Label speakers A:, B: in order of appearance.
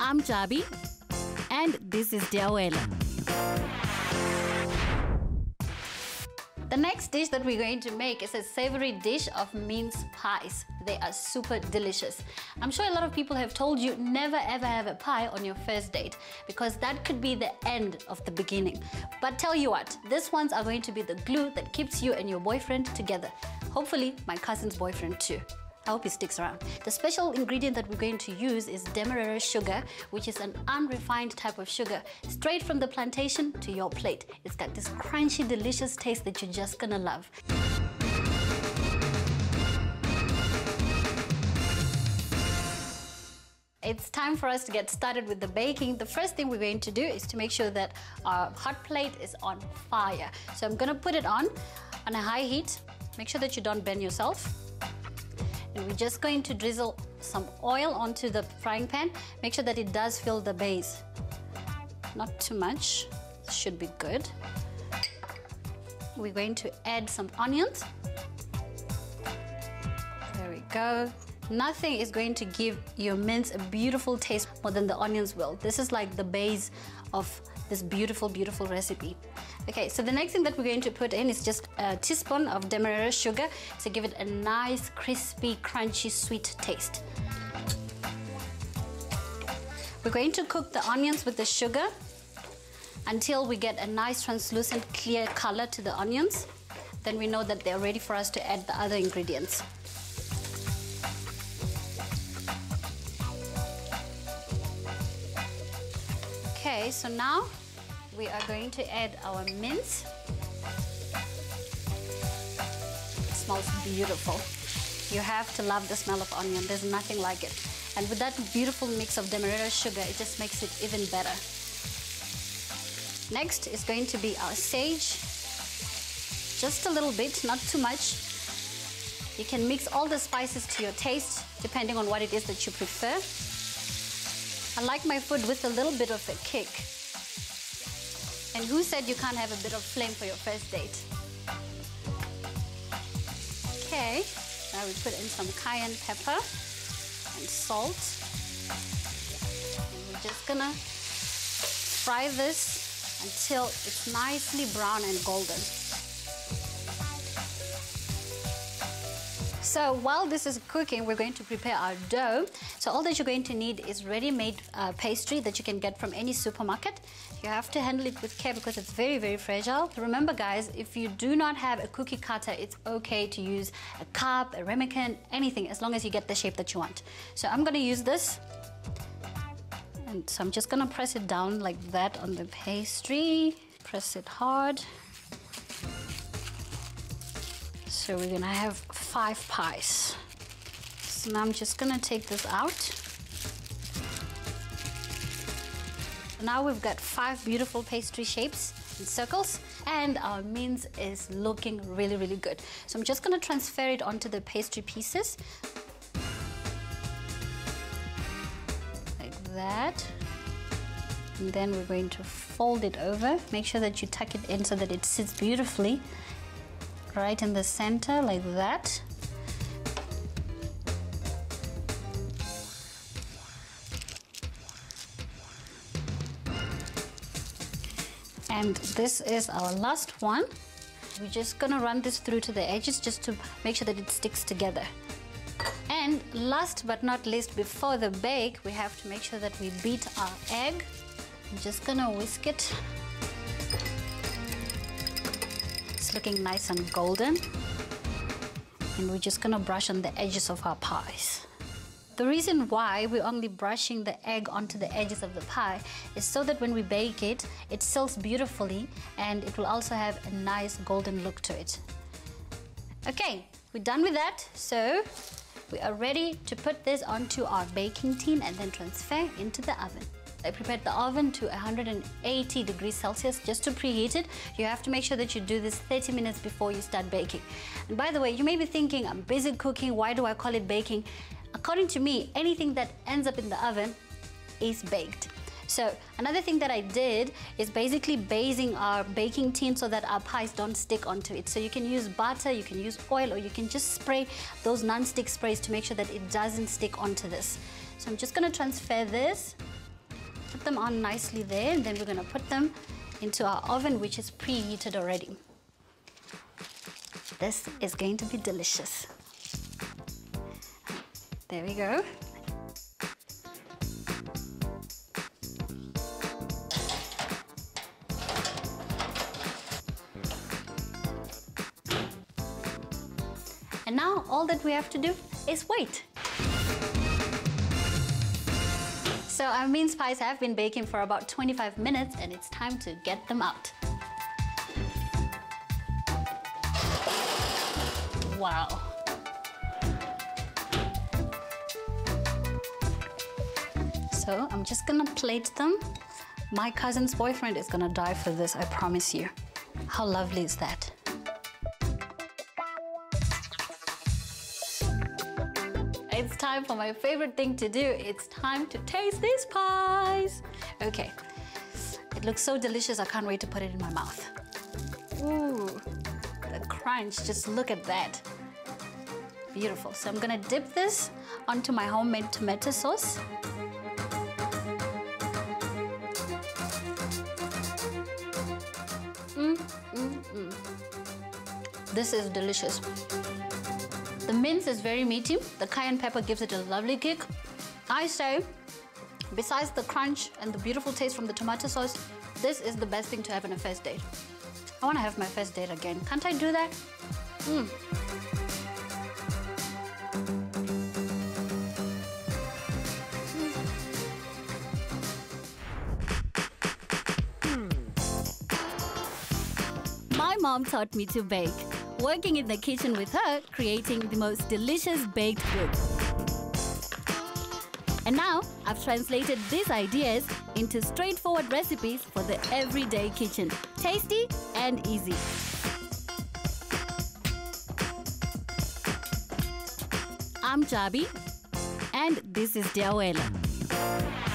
A: I'm Jabi, and this is Wela. The next dish that we're going to make is a savory dish of mince pies. They are super delicious. I'm sure a lot of people have told you never ever have a pie on your first date because that could be the end of the beginning. But tell you what, these ones are going to be the glue that keeps you and your boyfriend together. Hopefully my cousin's boyfriend too. I hope he sticks around. The special ingredient that we're going to use is demerara sugar, which is an unrefined type of sugar, straight from the plantation to your plate. It's got this crunchy, delicious taste that you're just gonna love. It's time for us to get started with the baking. The first thing we're going to do is to make sure that our hot plate is on fire. So I'm gonna put it on a high heat. Make sure that you don't burn yourself. And we're just going to drizzle some oil onto the frying pan. Make sure that it does fill the base. Not too much, should be good. We're going to add some onions. There we go. Nothing is going to give your mince a beautiful taste more than the onions will. This is like the base of this beautiful, beautiful recipe. Okay, so the next thing that we're going to put in is just a teaspoon of demerara sugar to give it a nice, crispy, crunchy, sweet taste. We're going to cook the onions with the sugar until we get a nice, translucent, clear color to the onions. Then we know that they're ready for us to add the other ingredients. Okay, so now we are going to add our mince. It smells beautiful. You have to love the smell of onion. There's nothing like it. And with that beautiful mix of demerara sugar, it just makes it even better. Next is going to be our sage. Just a little bit, not too much. You can mix all the spices to your taste, depending on what it is that you prefer. I like my food with a little bit of a kick. And who said you can't have a bit of flame for your first date? Okay, now we put in some cayenne pepper and salt. And we're just gonna fry this until it's nicely brown and golden. So while this is cooking, we're going to prepare our dough. So all that you're going to need is ready-made pastry that you can get from any supermarket. You have to handle it with care because it's very, very fragile. Remember guys, if you do not have a cookie cutter, it's okay to use a cup, a ramekin, anything, as long as you get the shape that you want. So I'm gonna use this. And so I'm just gonna press it down like that on the pastry. Press it hard. So we're gonna have 5 pies. So now I'm just gonna take this out. Now we've got 5 beautiful pastry shapes in circles, and our mince is looking really, really good. So I'm just gonna transfer it onto the pastry pieces. Like that. And then we're going to fold it over. Make sure that you tuck it in so that it sits beautifully right in the center, like that. And this is our last one. We're just gonna run this through to the edges just to make sure that it sticks together. And last but not least, before the bake, we have to make sure that we beat our egg. I'm just gonna whisk it. It's looking nice and golden. And we're just gonna brush on the edges of our pies. The reason why we're only brushing the egg onto the edges of the pie is so that when we bake it, it seals beautifully and it will also have a nice golden look to it. Okay, we're done with that. So we are ready to put this onto our baking tin and then transfer into the oven. I prepared the oven to 180 degrees Celsius just to preheat it. You have to make sure that you do this 30 minutes before you start baking. And by the way, you may be thinking, I'm busy cooking, why do I call it baking? According to me, anything that ends up in the oven is baked. So another thing that I did is basically basing our baking tin so that our pies don't stick onto it. So you can use butter, you can use oil, or you can just spray those non-stick sprays to make sure that it doesn't stick onto this. So I'm just gonna transfer this Put them on nicely there, and then we're gonna put them into our oven, which is preheated already. This is going to be delicious. There we go. And now all that we have to do is wait. So our mince pies have been baking for about 25 minutes, and it's time to get them out. Wow. So I'm just gonna plate them. My cousin's boyfriend is gonna die for this, I promise you. How lovely is that? It's time for my favorite thing to do. It's time to taste these pies. Okay, it looks so delicious. I can't wait to put it in my mouth. Ooh, the crunch, just look at that. Beautiful. So I'm gonna dip this onto my homemade tomato sauce. This is delicious. The mince is very meaty. The cayenne pepper gives it a lovely kick. I say, besides the crunch and the beautiful taste from the tomato sauce, this is the best thing to have on a first date. I want to have my first date again. Can't I do that? My mom taught me to bake. Working in the kitchen with her, creating the most delicious baked goods. And now, I've translated these ideas into straightforward recipes for the everyday kitchen. Tasty and easy. I'm Jabi, and this is Wela.